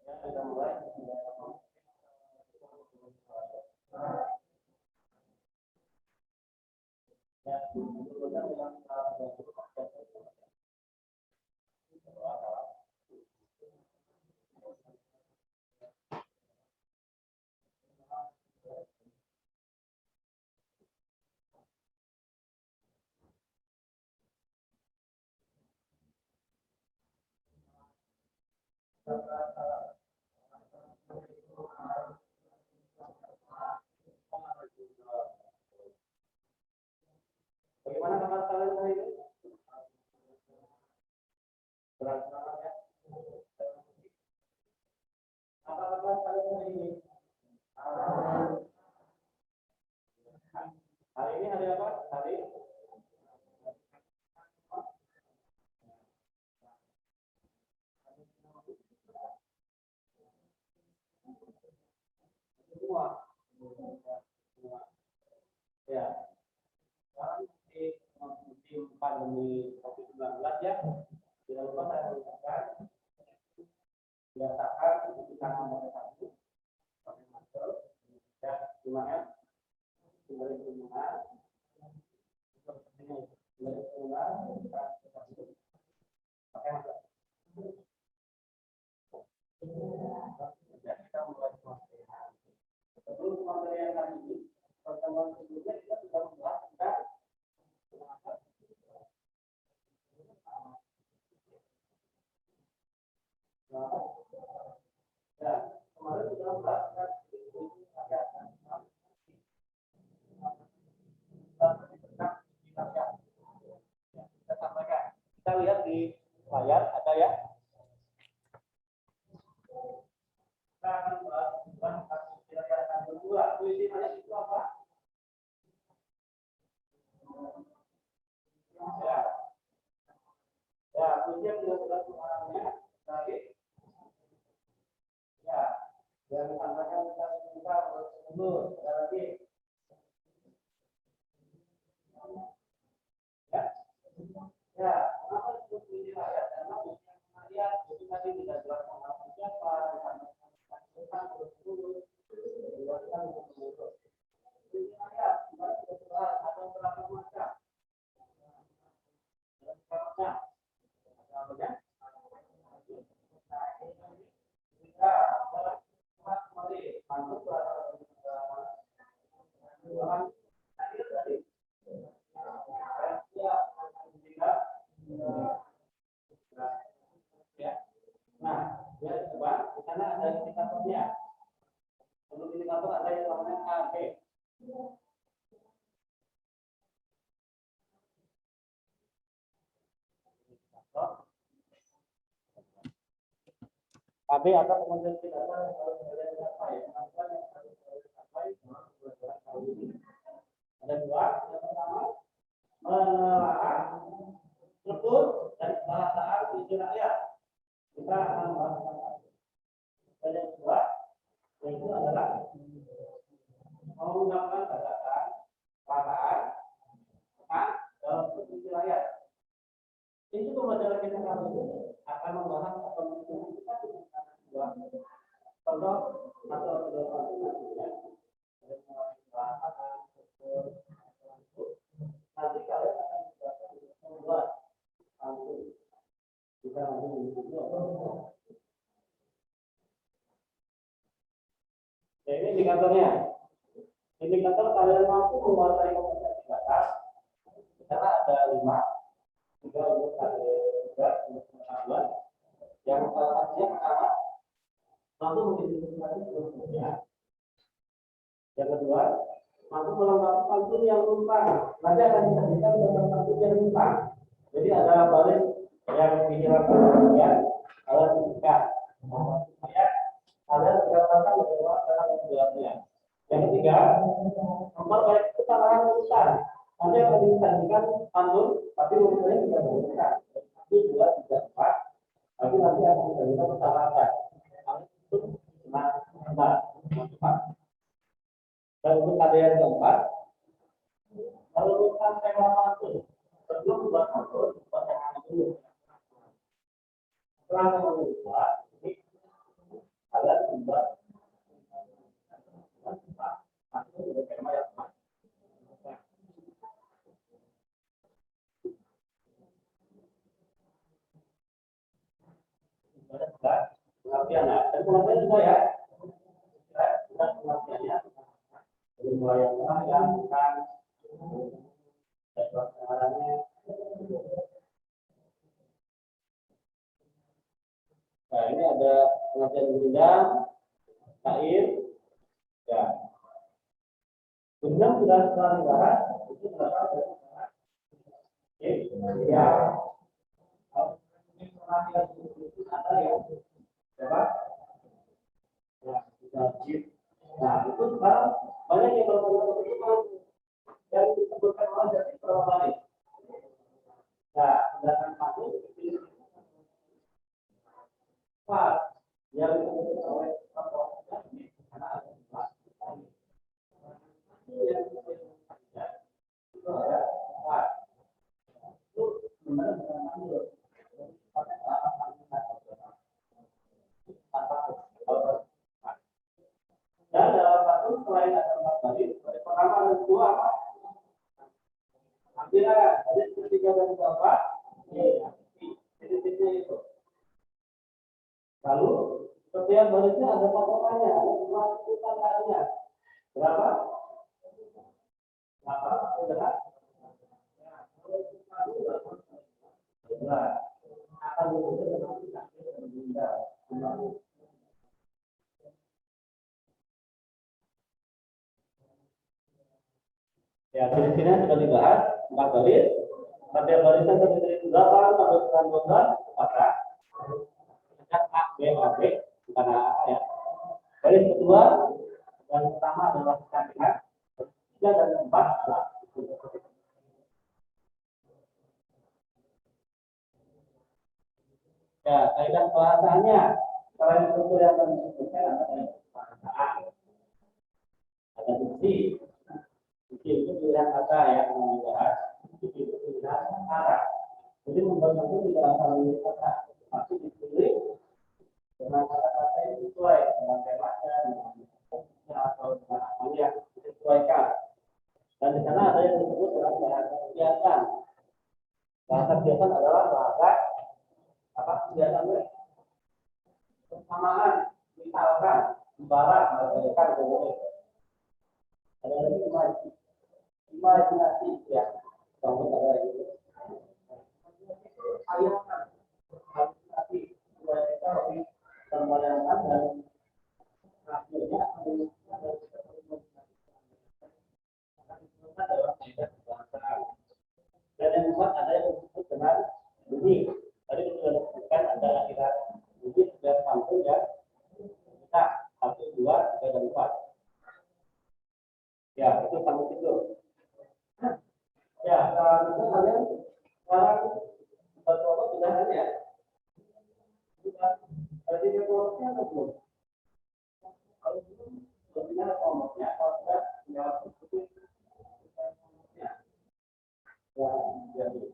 Ya, kita mulai. Ya, kemudian yang bagaimana kabar kalian hari ini? Berat banget ya. Apa kabar kalian hari ini? Hari ini hari apa? Hari semua. Ya. Sekarang di musim pandemi COVID-19 ya. Tidak lupa saya ucapkan biasakan cuci tangan pakai sabun, pakai masker, ya, gimana? Hindari kerumunan, hindari kerumunan, pakai masker. Ya, kita mulai materi. Sebelum materi yang kali ini, pertemuan sebelumnya kita sudah membahas tentang ya, kemarin sudah membahas kita sampaikan. Kita lihat di layar ada ya. Kita akan bahas tentang berdua. Puisi ayat itu apa? Ya, ya, puisi yang tidak sudah orangnya tadi. Ya, yang disampaikan kita dulu ada lagi. Ya, ya, kenapa disebut puisi ayat? Karena puisi yang ayat itu tadi tidak jelas nama siapa, disampaikan terus. Puisi ayat, ada berapa macam? Nah, ya coba di sana ada indikatornya. Untuk indikator ada yang namanya AB. AB atau kemudian indikator yang harus dicapai. Ada dua. Yang pertama, menelaah, lebut, dan bahasaan puisi rakyat. Kita akan membahas tentang itu. Dan yang kedua, yaitu adalah menggunakan gagasan, perasaan, dalam puisi rakyat. Ini pembelajaran kita kali ini akan membahas atau menunjukkan kita dengan dua contoh atau kedua nantinya. Nanti kalian akan membuat langsung kita nanti ya, ini indikatornya. Indikator kalian mampu menguasai kompetensi batas. Karena ada 5. 3 untuk pengetahuan. Yang pertama mampu mengidentifikasi sebelumnya. Yang kedua, mampu melengkapi pantun yang rumpang. Nanti akan disajikan dengan pantun yang rumpang. Jadi ada baris yang dihilangkan kemudian alat singkat. Kalian mendapatkan bagaimana cara membuatnya. Yang ketiga, memperbaiki kesalahan urusan. Nanti akan disajikan pantun, tapi urusannya tidak berurusan. Itu juga tidak tepat. Tapi nanti akan disajikan kesalahan. Dan untuk ada yang keempat, merumuskan tema pantun sebelum membuat pantun, bacakan dulu. Setelah menulis, pengertian dan pengertian juga ya. Dan pengertiannya dari mulai yang kan dan pelaksananya. Nah, ini ada pengertian undang, kain, ya. Undang sudah dibahas, itu berasal dari ya. Ada ya, berapa? Nah, itu sekarang banyak yang berkembang yang disebutkan oleh jadi berapa kali? Nah, sedangkan satu empat yang disebutkan oleh karena ada empat. Yang itu ada empat. Itu sebenarnya bukan mandur. Dan dalam satu selain ada empat tadi, pertama dan kedua apa? Akhirnya ada ketiga dan keempat, titik-titiknya itu. Lalu setiap barisnya ada patokannya, ada urutannya. Berapa? Berapa? Sudah? Nah, akan ya, prinsipnya sudah dibahas 4 baris. Setiap barisan terdiri dari 8 sampai 12 maka A, B, A, B, bukan A, ya. Baris kedua dan pertama adalah kandungan, ketiga dan keempat. Ya, kaidah bahasanya selain struktur yang akan disebutkan ada bahasaan, ada diksi. Diksi itu pilihan kata yang dibahas, diksi itu pilihan kata. Jadi membangun itu tidak akan memilih kata, tapi dipilih dengan kata-kata yang sesuai dengan temanya, dengan atau dengan apa yang disesuaikan. Dan di sana ada yang disebut dengan bahasa kegiatan. Bahasa kegiatan adalah bahasa apa kegiatan persamaan, misalkan ibarat bagaikan boleh. Ada lagi imajinasi ya, contoh ada itu. Ayatkan, halusinasi, supaya kita lebih terbayangkan dan hasilnya adalah tidak bahasa. Dan yang keempat ada yang disebut dengan bunyi. Tadi sudah disebutkan ada kira bunyi sudah sampai ya. Kita 1, 2, 3 dan 4. Ya, itu sampai itu. Ya, itu kalian sekarang berkelompok sudah ada ya. Sudah ada di kelompoknya atau belum? Kalau belum, berarti kelompoknya kalau sudah menjawab seperti ya. Ya, jadi.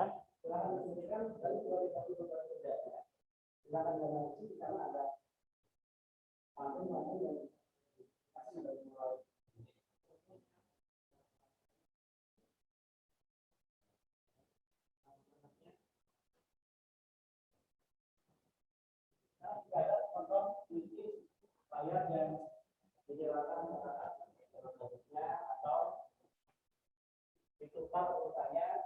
Ya, silakan diberikan dari 2020 kerja. Silakan donasi karena ada pantun yang akan dari mulai. Nah, ada contoh bisnis bayar yang dijelaskan produknya atau ditukar urutannya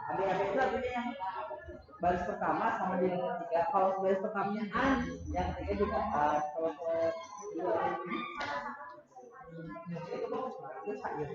Adik-adik itu artinya yang baris pertama sama di yang ketiga. Kalau baris pertamanya an, yang ketiga juga an. Kalau kedua itu sayur.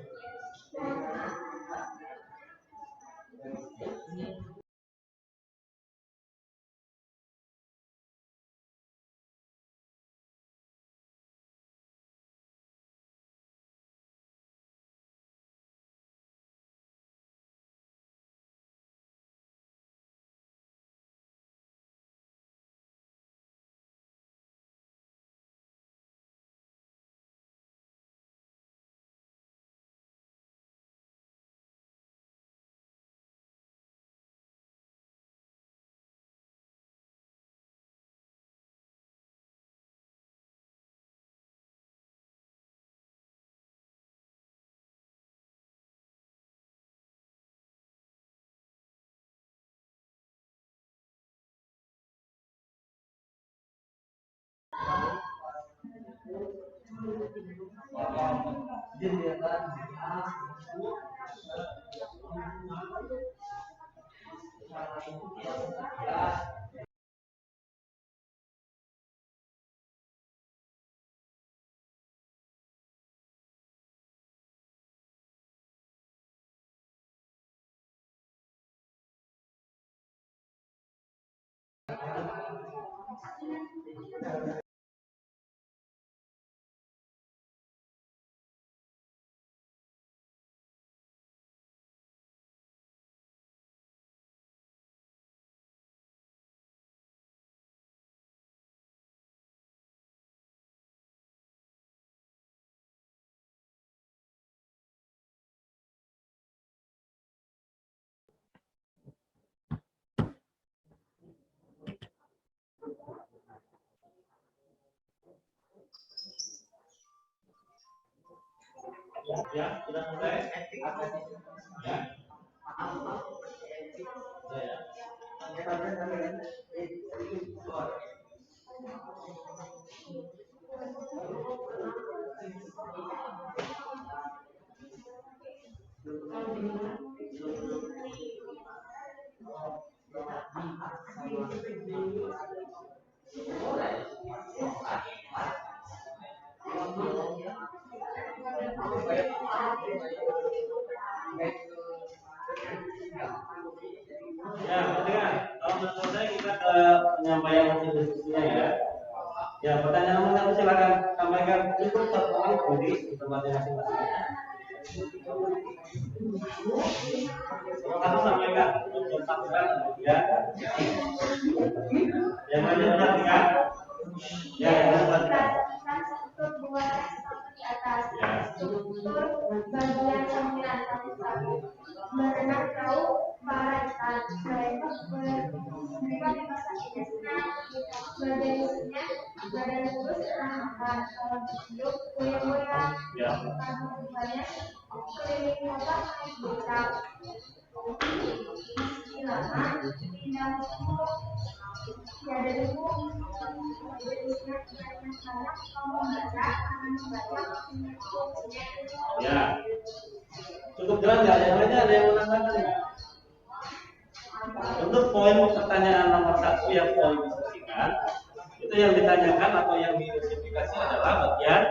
Ya, sudah mulai. Ya. Ya, perhatikan. Kalau sudah selesai kita ke penyampaian hasil diskusinya ya. Ya, pertanyaan nomor satu silakan sampaikan cukup satu kali berdiri di tempatnya masing-masing. Nomor satu sampaikan untuk sampaikan ya. Yang lainnya perhatikan. Ya, yang lainnya perhatikan. Struktur dua di atas. Struktur bagian 9 berenang jauh paraitan mereka mereka di masa kejadian badan isinya badan lurus makan kalau hidup goyang-goyang karena banyak keliling kota naik becak lama pindah ya dari itu jenisnya banyak banyak kalau membaca akan membaca Ya. Cukup jelas nggak? Yang lainnya ada yang mau nambahkan nggak? Cukup untuk poin pertanyaan nomor 1 yang sudah didiskusikan, itu yang ditanyakan atau yang diidentifikasi adalah bagian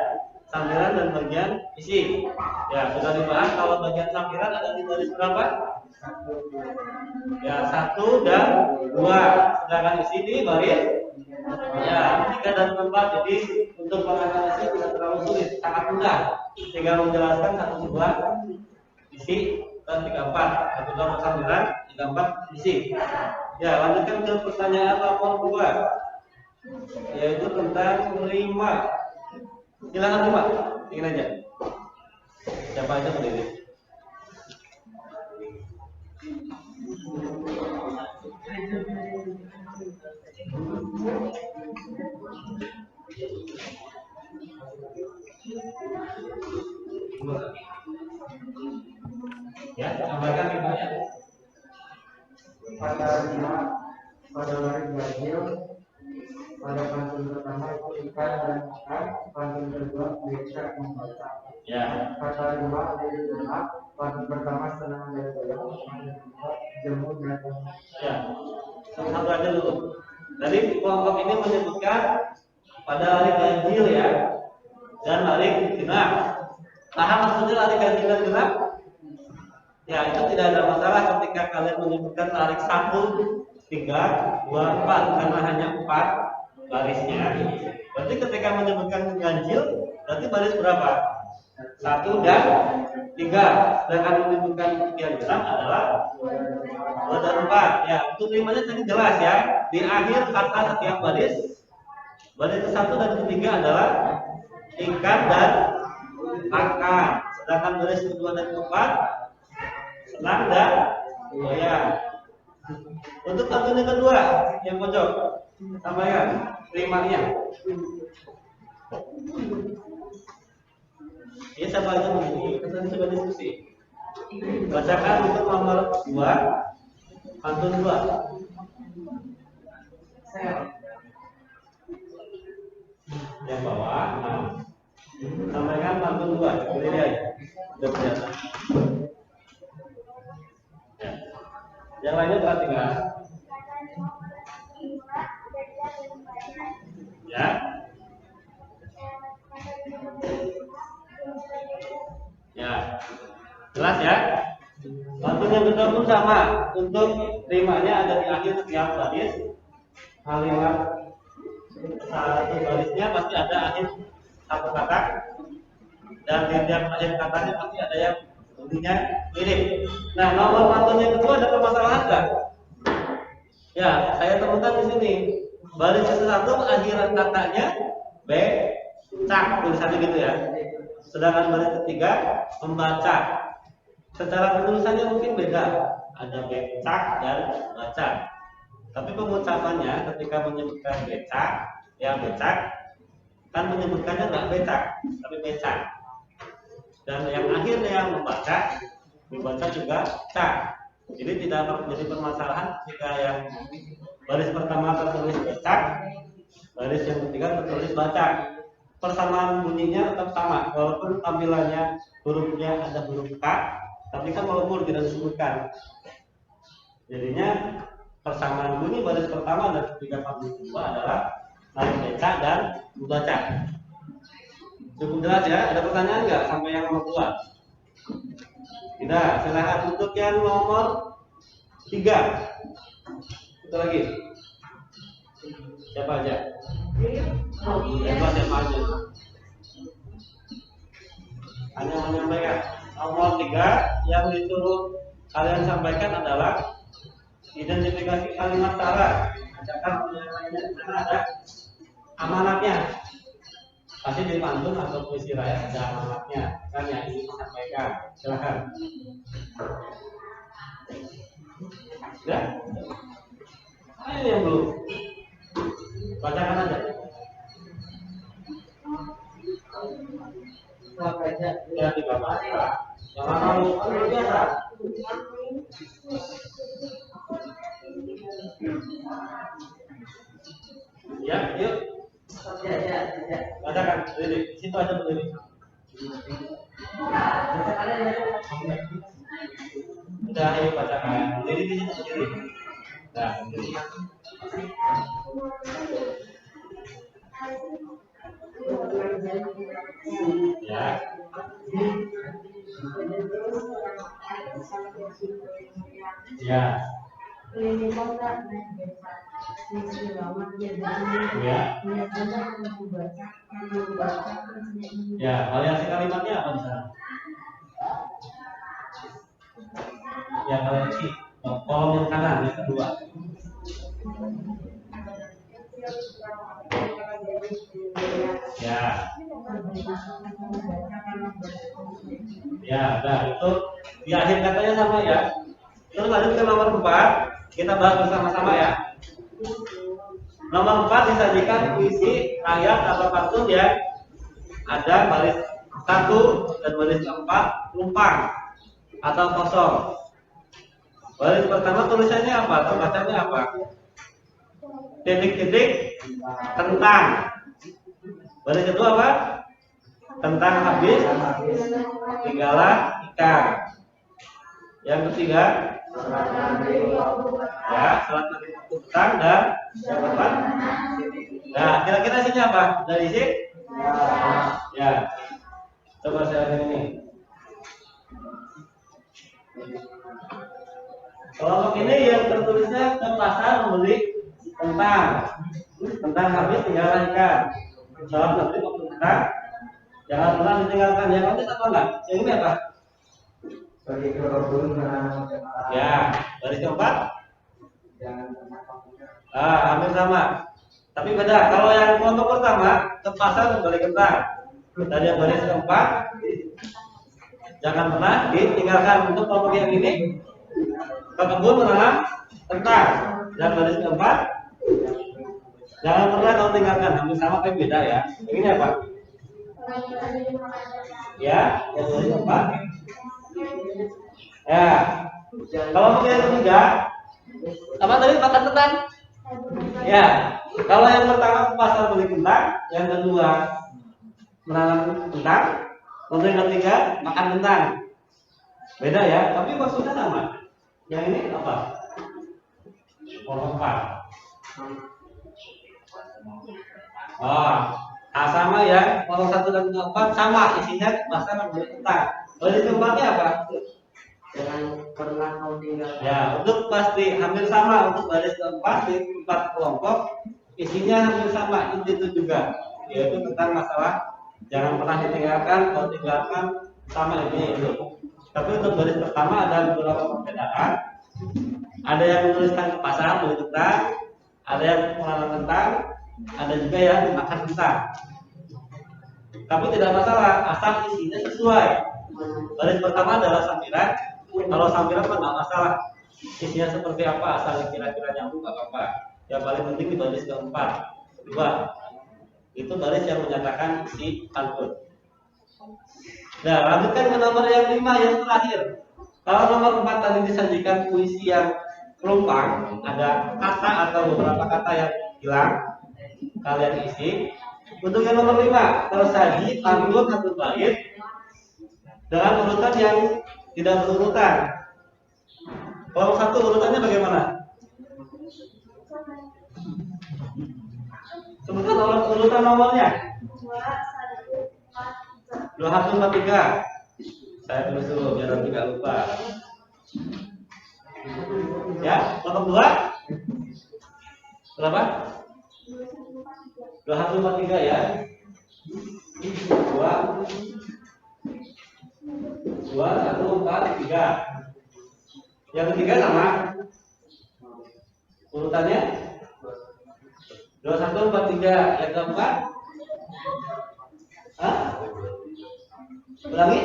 sampiran dan bagian isi. Ya, sudah dibahas kalau bagian sampiran ada di baris berapa? Ya, 1 dan 2. Sedangkan isi di baris ya 3 dan 4. Jadi untuk menganalisis tidak terlalu sulit, sangat mudah. Tinggal menjelaskan 1, 2 isi dan 3, 4. 1, 2 sampiran, 3, 4 isi. Ya, lanjutkan ke pertanyaan nomor 2, yaitu tentang rima. Silakan rima, ingin aja. Siapa aja berdiri. Ya, sampaikan rimanya. Pada lima, pada baris ganjil, pada pantun pertama itu ikan dan makan, pantun kedua becak membaca. Ya. Kata dua dari genap, pantun pertama senang dan goyang, pantun kedua jemu dan Ya. Satu aja dulu. Tadi kelompok ini menyebutkan pada hari ganjil ya dan hari genap. Nah, maksudnya hari ganjil dan genap? Ya, itu tidak ada masalah ketika kalian menyebutkan tarik 1, 3, 2, 4 karena hanya 4 barisnya. Berarti ketika menyebutkan ganjil, berarti baris berapa? 1 dan 3. Sedangkan menyebutkan yang genap adalah 2 dan 4. Ya, untuk rimanya tadi jelas ya. Di akhir kata setiap baris ke-1 dan ke-3 adalah ikan dan makan. Sedangkan baris ke-2 dan ke-4 senang dan goyang. Untuk pantun yang kedua yang pojok, sampaikan rimanya. Ini siapa aja begini, kita sudah diskusi. Bacakan untuk nomor 2, pantun 2. Yang bawah, nah. Sampaikan pantun 2, berdiri aja. Sudah kelihatan. Ya. Yang lainnya perhatikan. Ya. Ya. Jelas ya? Pantun yang kedua pun sama. Untuk rimanya ada di akhir setiap baris. Kalimat satu barisnya pasti ada akhir satu kata. Dan di tiap akhir katanya pasti ada yang bunyinya mirip. Nah, nomor pantun yang kedua ada permasalahan enggak? Ya, saya temukan di sini. Baris ke-1 akhiran katanya becak, tulisannya gitu ya. Sedangkan baris ketiga membaca. Secara penulisannya mungkin beda, ada becak dan baca. Tapi pengucapannya ketika menyebutkan becak, ya becak, kan menyebutkannya nggak becak, tapi becak. Dan yang akhirnya yang membaca juga cak. Jadi tidak terjadi permasalahan jika yang baris pertama tertulis becak, baris yang ketiga tertulis baca. Persamaan bunyinya tetap sama, walaupun tampilannya hurufnya ada huruf K, tapi kan walaupun tidak disebutkan. Jadinya persamaan bunyi baris pertama dan ketiga pantun kedua adalah naik becak dan membaca. Cukup jelas ya? Ada pertanyaan nggak sampai yang nomor 2? Tidak, silakan untuk yang nomor 3. Itu lagi. Siapa aja? Siapa aja? Hanya menyampaikan. Nomor 3 yang disuruh kalian sampaikan adalah identifikasi kalimat syarat. Ajakan yang lainnya karena ada amanatnya. Pasti di pantun atau puisi rakyat ada amanatnya. Kan yang ingin disampaikan. Silakan. Ya. Ini yang belum. Bacakan aja. Ya, di bawah. Jangan terlalu biasa. Ya, yuk. Bacakan, berdiri. Situ aja berdiri. Udah, ayo bacakan. Berdiri di situ berdiri. Nah, ini. Ya. Ya. Ya, variasi kalimatnya apa di sana? Ya, variasi kolom yang kanan yang kedua. Ya. Ya, nah itu di akhir katanya sama ya. Terus lanjut ke nomor 4, kita bahas bersama-sama ya. Nomor 4 disajikan puisi, ayat atau pantun yang ada baris 1 dan baris 4 lumpang atau kosong. Baris pertama tulisannya apa? Atau bacanya apa? Titik-titik tentang. Baris kedua apa? Tentang habis tinggalah ikan. Yang ketiga ya, salat nabi tentang dan yang keempat. Nah, kira-kira isinya apa? Dari isi? Ya. Coba saya lihat ini. Kelompok ini yang tertulisnya ke pasar membeli tentang habis tinggalah ikan. Salat nabi tentang jangan pernah ditinggalkan. Yang lanjut apa enggak? Yang ini apa? Bagi kebun Ya, baris keempat. Hampir sama. Tapi beda. Kalau yang kelompok pertama ke pasar membeli kentang. Dan yang baris keempat jangan pernah ditinggalkan. Untuk kelompok yang ini ke kebun menanam kentang. Dan baris keempat jangan pernah kau tinggalkan. Hampir sama tapi beda ya. Yang ini apa? Ya, yang baris keempat. Ya, kalau yang ketiga, apa tadi makan kentang? Ya, kalau yang pertama ke pasar beli kentang, yang kedua menanam kentang, untuk yang ketiga makan kentang. Beda ya, tapi maksudnya sama. Yang ini apa? Kolom 4. Sama ya, kolom 1 dan 4 sama isinya pasar beli kentang. Baris keempatnya apa? jangan pernah kau tinggalkan. Ya, untuk pasti hampir sama untuk baris keempat di 4 kelompok isinya hampir sama itu juga, yaitu tentang masalah jangan pernah ditinggalkan, kalau tinggalkan sama ini itu. Tapi untuk baris pertama ada beberapa perbedaan. Ada yang menuliskan ke pasar beli kentang, ada yang menanam kentang, ada juga yang makan kentang. Tapi tidak masalah asal isinya sesuai. Baris pertama adalah sampiran. Kalau sampiran kan nggak masalah isinya seperti apa, asal kira-kira nyambung nggak apa-apa. Yang paling penting di baris keempat, kedua itu baris yang menyatakan isi pantun. Nah, lanjutkan ke nomor yang 5 yang terakhir. Kalau nomor 4 tadi disajikan puisi yang pelumpang, ada kata atau beberapa kata yang hilang, kalian isi. Untuk yang nomor 5 tersaji pantun satu bait dengan urutan yang tidak berurutan. Kalau satu urutannya bagaimana? Sebutkan urutan nomornya. 2, 1, 4, 3. Saya tulis dulu biar nanti nggak lupa. Ya, nomor 2. Berapa? 2, 1, 4, 3 ya. 2, 1, 4, 3. Yang ketiga sama urutannya 2, 1, 4, 3. Yang keempat ulangi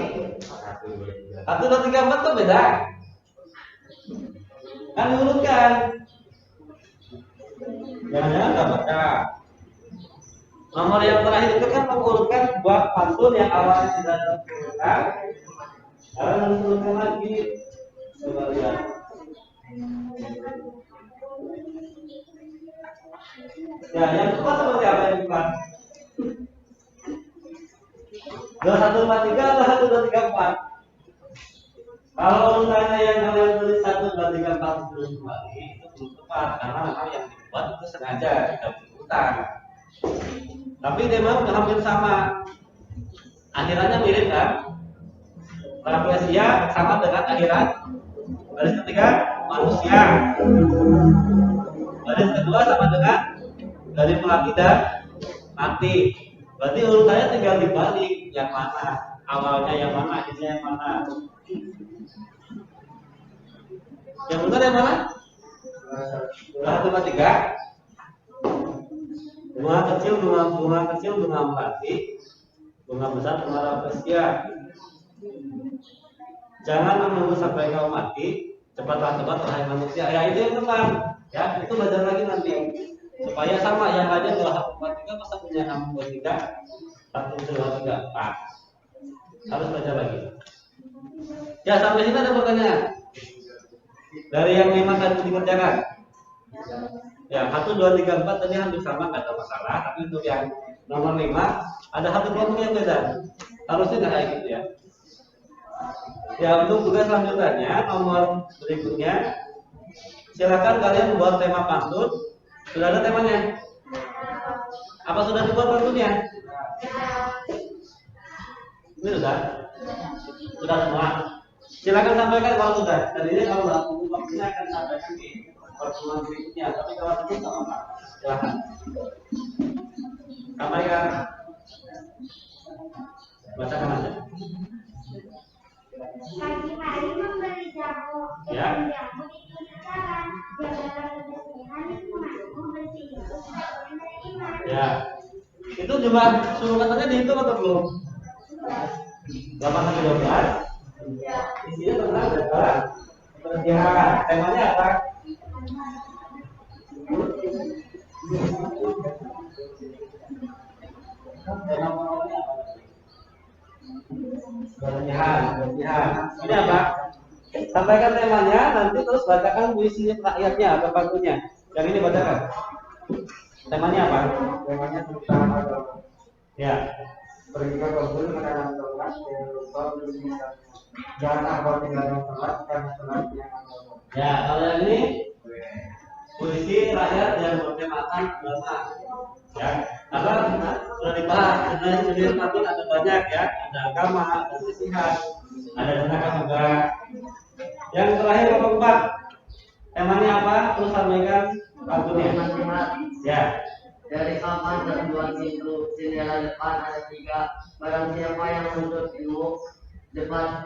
1, 2, 3, 4 tuh beda kan diurutkan. Jangan-jangan nggak baca. Nomor yang terakhir itu kan mengurutkan sebuah pantun yang awalnya tidak terurutkan, lalu menurutkan lagi. Coba lihat. Ya, yang keempat seperti apa yang keempat? 2, 1, 4, 3 atau 1, 2, 3, 4? Kalau urutannya yang kalian tulis 1, 2, 3, 4 terus kembali itu belum tepat karena memang yang dibuat itu sengaja tidak berurutan. Tapi memang hampir sama. Akhirannya mirip kan? Rafflesia sama dengan akhiran baris ketiga manusia. Baris kedua sama dengan dari mati dan mati. Berarti urutannya tinggal dibalik yang mana, awalnya yang mana, akhirnya yang mana. Yang benar yang mana? 1, 2, 3. Bunga kecil, bunga kecil, bunga melati. Bunga besar, bunga rafflesia. Jangan menunggu sampai kau mati, cepatlah wahai manusia. Ya itu yang benar. Ya itu belajar lagi nanti supaya sama yang aja 2, 1, 2, 3 masa punya 6, 2, 3 1, 2, 3, 4. Harus belajar lagi. Ya sampai sini ada pertanyaan dari yang 5 tadi dikerjakan. Ya 1, 2, 3, 4 tadi hampir sama, nggak ada masalah. Tapi untuk yang nomor 5 ada satu kelompok yang beda. Harusnya nggak kayak gitu ya. Ya untuk tugas lanjutannya nomor berikutnya, silakan kalian buat tema pantun. Sudah ada temanya? Apa sudah dibuat pantunnya? Ini sudah semua. Silakan sampaikan kalau sudah. Tadinya kalau nggak tunggu waktunya akan sampaikan di pertemuan berikutnya. Tapi kalau itu nggak apa-apa. Silakan. Sampaikan. Bacakan aja. Pagi hari membeli jamu, Ya. jamu itu sekarang, jagalah kebersihan lingkungan, membersihkan bagian dari iman. Ya. Itu jumlah suruh katanya dihitung atau belum? 8 sampai 12. Isinya tentang data kebersihan. Temanya apa? Tema pokoknya apa? Kebersihan. Ini apa? Sampaikan temanya, nanti terus bacakan puisi rakyatnya atau pantunnya. Yang ini bacakan. Temanya apa? Temanya tentang agama. Ya. Pergi ke kebun menanam tomat, jangan lupa beli minyak. Jangan abal tinggalkan sholat karena sholat yang agama. Ya, kalau yang ini puisi rakyat yang bertemakan agama. Ya, karena sudah dibahas sebenarnya jenis pantun ada banyak ya, ada agama, ada nasihat, ada tindakan juga. Yang terakhir nomor 4, temanya apa? Terus sampaikan pantunnya. Ya. Dari papan terbuat pintu, jendela depan ada 3. Barang siapa yang menuntut ilmu, dekat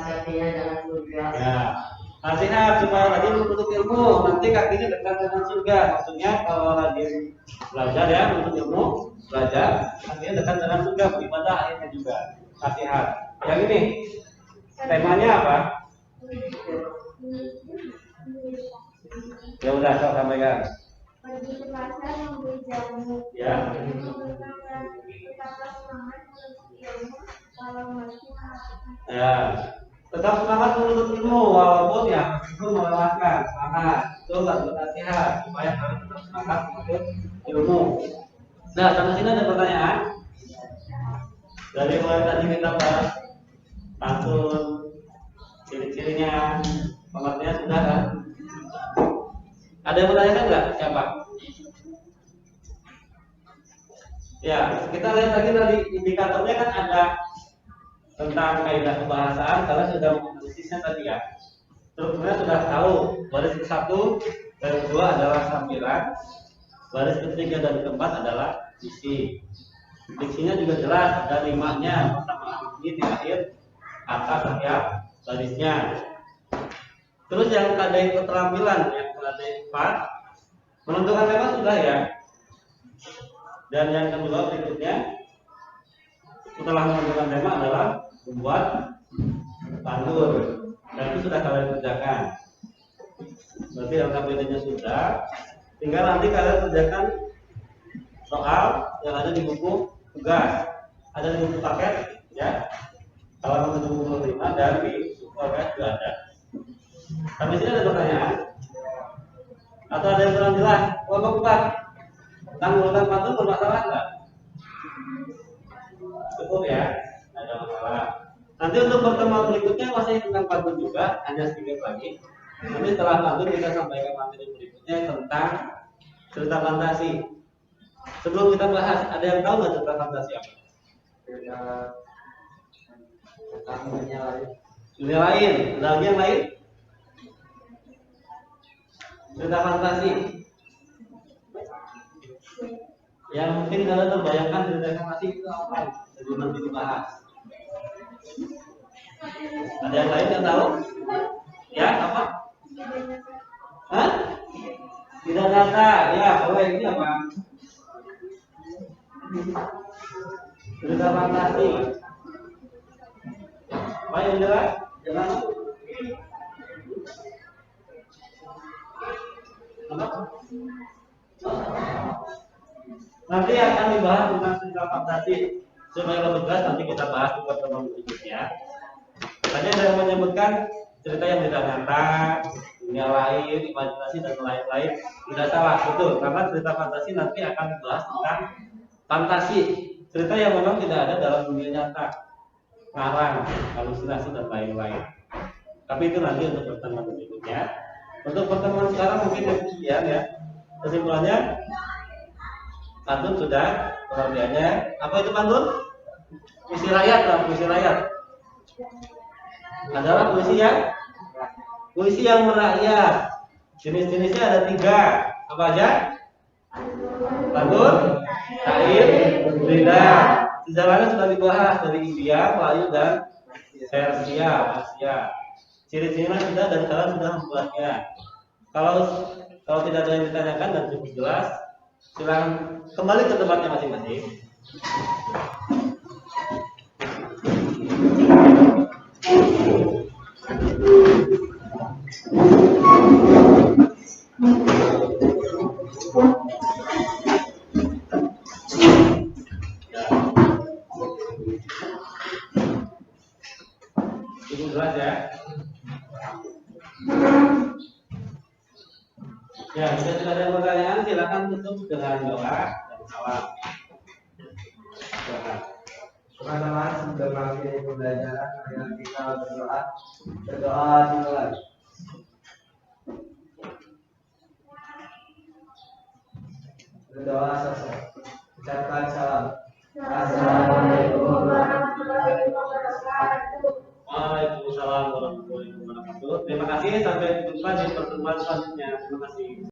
kakinya dengan surga. Ya. Nasihat supaya rajin menuntut ilmu, nanti kakinya dekat dengan surga. Maksudnya kalau rajin belajar ya, menuntut ilmu, belajar, kakinya dekat dengan surga, beribadah akhirnya juga. Nasihat. Yang ini temanya apa? Ya udah, saya sampaikan. Pergi ke pasar membeli jamu. Ya. Tetaplah semangat menuntut ilmu, kalau masih melakukan. Ya. Tetap semangat menuntut ilmu walaupun ya itu melelahkan. Semangat. Itu bantu nasihat supaya kalian tetap semangat menuntut ilmu. Nah, sampai sini ada pertanyaan. Dari mulai tadi kita bahas pantun, ciri-cirinya, pengertiannya sudah kan? Ada yang menanyakan nggak? Siapa? Ya, kita lihat lagi dari indikatornya kan ada tentang kaidah kebahasaan. Kalian sudah menganalisisnya tadi ya. Strukturnya sudah tahu. Baris ke-1 dan kedua adalah sampiran. Baris ketiga dan keempat adalah diksi. Diksinya juga jelas, ada rimanya pertama ini di akhir kata setiap barisnya. Terus yang kadai keterampilan yang kadai 4 menentukan tema sudah ya. Dan yang kedua berikutnya setelah menentukan tema adalah membuat pantun. Dan itu sudah kalian kerjakan. Berarti LKPD-nya sudah. Tinggal nanti kalian kerjakan soal yang ada di buku tugas. Ada di buku paket ya. Kalau di buku 5 dan di buku paket juga ada. Sampai sini ada pertanyaan? Atau ada yang kurang jelas? Kelompok 4 tentang urutan pantun bermasalah enggak? Cukup ya, tidak ada masalah. Nah Nanti untuk pertemuan berikutnya masih tentang pantun juga, hanya sedikit lagi. Nanti setelah pantun kita sampaikan materi berikutnya tentang cerita fantasi. Sebelum kita bahas, ada yang tahu nggak cerita fantasi apa? Dunia lain. Dunia lain, ada lagi yang lain? Cerita fantasi. Yang mungkin kalian terbayangkan cerita fantasi itu apa? Sebelum nanti dibahas. Ada yang lain yang tahu? Ya, apa? Hah? Tidak nyata, ya. Kalau ini apa? Cerita fantasi. Apa yang jelas? Jelas. Nanti akan dibahas tentang cerita fantasi. Supaya lebih jelas nanti kita bahas di pertemuan berikutnya. Tadi ada yang menyebutkan cerita yang tidak nyata, dunia lain, imajinasi dan lain-lain. Tidak salah, betul. Karena cerita fantasi nanti akan dibahas tentang fantasi, cerita yang memang tidak ada dalam dunia nyata, ngarang, halusinasi dan lain-lain. Tapi itu nanti untuk pertemuan berikutnya. Untuk pertemuan sekarang mungkin demikian ya. Kesimpulannya, pantun sudah, pengertiannya apa itu pantun? Puisi rakyat lah, puisi rakyat adalah puisi yang merakyat. Jenis-jenisnya ada 3. Apa aja? Pantun, syair, berita. Sejarahnya sudah dibahas dari India, Melayu dan Persia, Asia. Ciri-cirinya sudah dan kalian sudah membuatnya. Kalau tidak ada yang ditanyakan dan cukup jelas, silakan kembali ke tempatnya masing-masing. Cukup jelas ya. Ya, jika tidak ada pertanyaan, silakan tutup dengan doa dan salam. Silakan. Teman-teman, sebelum mengakhiri pembelajaran, marilah kita berdoa dimulai. Berdoa selesai. Ucapkan salam. Assalamualaikum warahmatullahi wabarakatuh. Waalaikumsalam warahmatullahi wabarakatuh. Terima kasih, sampai jumpa di pertemuan selanjutnya. Terima kasih.